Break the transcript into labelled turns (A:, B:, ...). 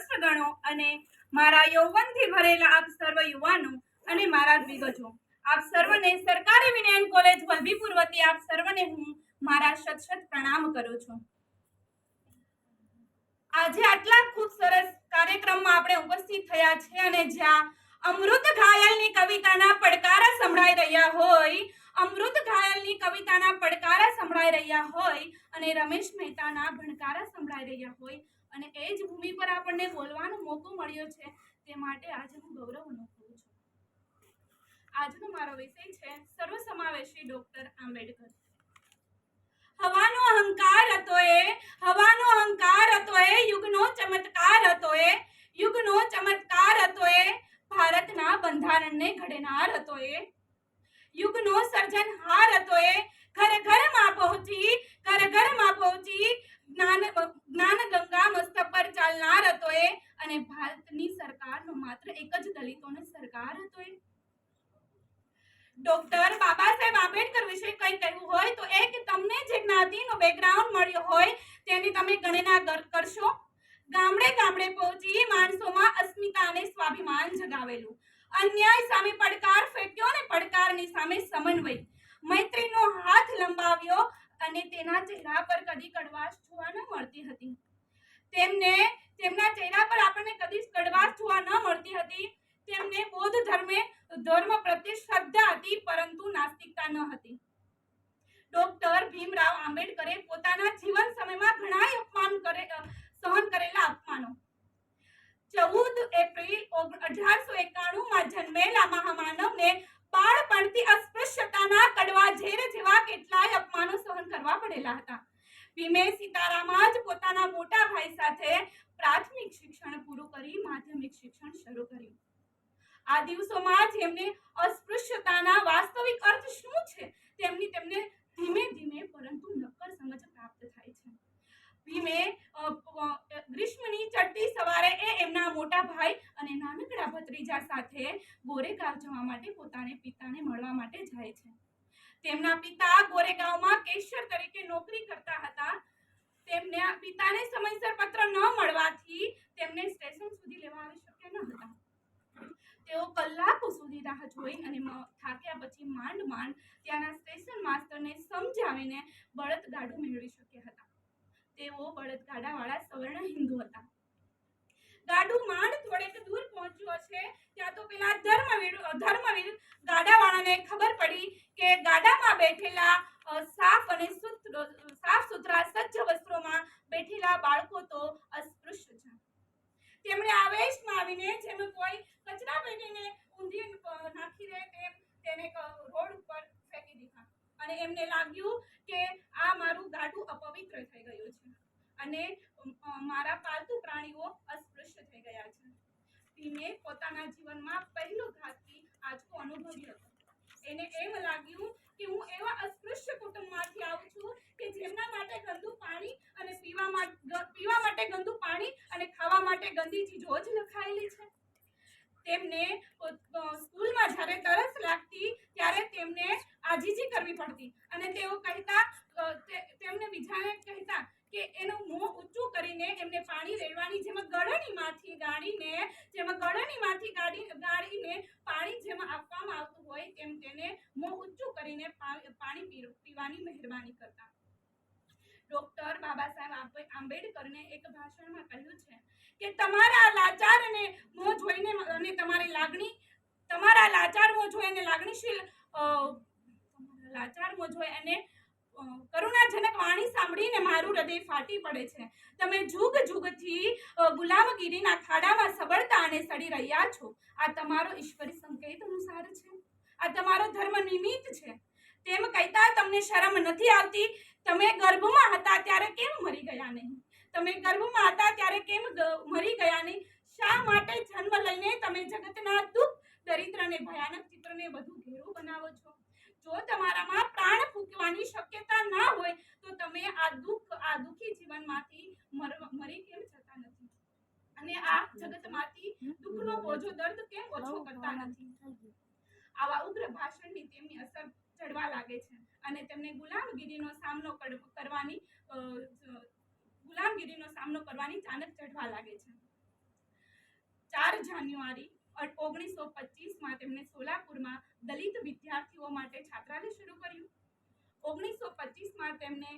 A: સહસ્ત્ર ગણો અને મારા યૌવનથી ભરેલા આપ સર્વ યુવાનો અને મારા દિગ્ગજો, આપ સર્વને સરકારી વિનયન કોલેજ વલભીપુર વતી આપ સર્વને હું મારા શત પ્રણામ કરું છું। આજે આટલા ખૂબ સરસ કાર્યક્રમમાં આપણે ઉપસ્થિત થયા છે અને જ્યાં અમૃત ઘાયલની કવિતાના પડકારા સંભળાઈ રહ્યા હોય, અમૃત ઘાયલની કવિતાના પડકારા સંભળાઈ રહ્યા હોય અને રમેશ મહેતાના ભણકારા સંભળાઈ રહ્યા હોય અને એ જ ભૂમિ પર આપણને બોલવાનો મોકો મળ્યો છે, તે માટે આજે હું ગૌરવ અનુભવું છું। આજનો મારો વિષય છે સર્વસમાવેશી ડોક્ટર આંબેડકર। હવાનો અહંકાર હતો એ, હવાનો અહંકાર હતો એ, યુગનો ચમત્કાર હતો એ, યુગનો ચમત્કાર હતો એ, ભારતના બંધારણને ઘડનાર હતો એ, યુગનો સર્જનહાર હતો એ, ઘર ઘરમાં પહોંચી, ઘર ઘરમાં પહોંચી જ્ઞાન ગંગા મસ્તક પર ચાલનાર હતો એ અને ભારતની સરકારનો માત્ર એક જ દલિતોની સરકાર હતો એ। ડોક્ટર બાબા સાહેબ આંબેડકર વિશે કંઈ કહેવું હોય તો એ કે તમને જે જ્ઞાતિનો બેકગ્રાઉન્ડ મળ્યો હોય તેની તમે ગણના કરશો। ગામડે ગામડે પહોંચી માણસોમાં અસ્મિતા અને સ્વાભિમાન જગાવેલું, અન્યાય સામે પડકાર ફેંક્યો અને પડકારની સામે સમન્વય, મૈત્રીનો હાથ લંબાવ્યો અને તેના ચહેરા પર કદી કડવાશ જોવા ન મળતી હતી। તેમના ચહેરા પર આપણને કદી કડવાશ જોવા ન મળતી હતી। તેમને બૌદ્ધ ધર્મ પ્રત્યે શ્રદ્ધા હતી પરંતુ નાસ્તિકતા ન હતી। ડોક્ટર ભીમરાવ આંબેડકરે પોતાના જીવન સમયમાં ઘણા સહન કરેલા અપમાનો। 14 એપ્રિલ 1891 જન્મેલા મહામાનવને બાળપણથી અસ્પૃશ્યતાના કડવા ઝેર જેવા કેટલાય અપમાનો સહન કરવા પડેલા હતા। ભીમે સીતારામમાં જ પોતાના મોટા ભાઈ સાથે પ્રાથમિક શિક્ષણ પૂરું કરી માધ્યમિક શિક્ષણ શરૂ કર્યું। આ દિવસોમાં જેમને અસ્પૃશ્યતાના વાસ્તવિક અર્થ શું છે તેમને ધીમે ધીમે પરંતુ નક્કર સમજ પ્રાપ્ત થાય છે। ભીમે ગ્રીષ્મની ચડતી સવારે એમના મોટા ભાઈ અને નાનકડા ભત્રીજા સાથે ગોરેગાંવ જવા માટે પોતાના પિતાને મળવા માટે જાય છે। તેમના પિતા ગોરેગાંવમાં કેશિયર તરીકે નોકરી કરતા હતા। તેમના પિતાને સમયસર પત્ર ન મળવાથી તેમને સ્ટેશન સુધી લેવા આવી શક્યા ન હતા। તેઓ કલાકો સુધી રાહ જોઈ અને થાક્યા પછી માંડ ત્યાંના સ્ટેશન માસ્ટરને સમજાવીને બળદગાડું મેળવી શક્યા હતા। તેઓ બળદગાડાવાળા સવર્ણ હિન્દુ હતા। ગાડું માંડ થોડેક દૂર પહોંચ્યું હશે ત્યાં તો પેલા ધર્મવીર ગાડાવાળાને ખબર પડી કે ગાડામાં બેઠેલા સાફ સુથરા સજ્જ વસ્ત્રોમાં બેઠેલા બાળકો તો અસ્પૃશ્ય છે। તેમણે આવેશમાં આવીને જેમ કોઈ કચરા પેટીને ઊંધી નાખી દે તેમ તેને રોડ ઉપર ફેંકી દીધા અને એમને લાગ્યું કે આ મારું ગાડું અપવિત્ર થઈ ગયું છે અને મારા પાલતુ પ્રાણીઓ અસ્પૃશ્ય થઈ ગયા છે। ભીમે પોતાના જીવનમાં પહેલો ઘાતકી આંચકો અનુભવ્યો હતો। એને એમ લાગ્યું કે હું એવા અસ્પૃશ્ય કુટુંબમાંથી આવું છું કે જેમના માટે ગંદુ પાણી અને પીવા માટે ગંદુ પાણી અને ખાવા માટે ગંદી ચીજો જ લખાયેલી છે। તેમને સ્કૂલમાં જ્યારે તરસ લાગતી ત્યારે તેમને આજીજી કરવી પડતી અને તેઓ કહેતા તેમને બીજાને કહેતા કે એનું મોં ઊંચું કરીને એમને પાણી રેડવાની જેમાં ગળણીમાંથી ગાળીને પાણી જેમાં આપવામાં આવતું હોય તેમ તેને મોં ઊંચું કરીને પાણી પીવાની મહેરબાની કરતા। ડોક્ટર બાબા સાહેબ આંબેડકરને એક ભાષણમાં કહ્યું છે કે તમારા લાચાર અને મોં જોઈને અને તમારા લાચાર મોં જોઈને કરુણાજનક વાણી સાંભળીને મારું હૃદય ફાટી પડે છે। તમે જુગથી ગુલામગીરીના ખાડામાં સબળતા અને સડી રહ્યા છો। આ તમારો ઈશ્વરી સંકેત અનુસાર છે, આ તમારો ધર્મ નિમિત્ત છે। તેમ કહેતા તમને શરમ નથી આવતી? તમે ગર્ભમાં હતા ત્યારે કેમ મરી ગયા નહીં? તમે ગર્ભમાં હતા ત્યારે કેમ મરી ગયા નહીં? શા માટે જન્મ લઈને તમે જગતના દુઃખ, દરિદ્ર અને ભયાનક ચિત્રને વધુ ઘેરું બનાવો છો? જો તમારામાં પ્રાણ ફૂંકવાની શક્યતા ના હોય તો તમે આ દુઃખી જીવનમાંથી મરી કેમ જતા નથી અને આ જગતમાંથી દુઃખનો બોજો દર્દ કેમ ઓછો કરતા નથી? આવા ઉગ્ર ભાષણની તેમની અસર ચડવા લાગે છે અને તેમને ગુલામગીરીનો સામનો કરવાની ચાનક ચઢવા લાગે છે। જાન્યુઆરી 1925માં તેમણે સોલાપુરમાં દલિત વિદ્યાર્થીઓ માટે છાત્રાલય શરૂ કર્યું. 1925માં તેમને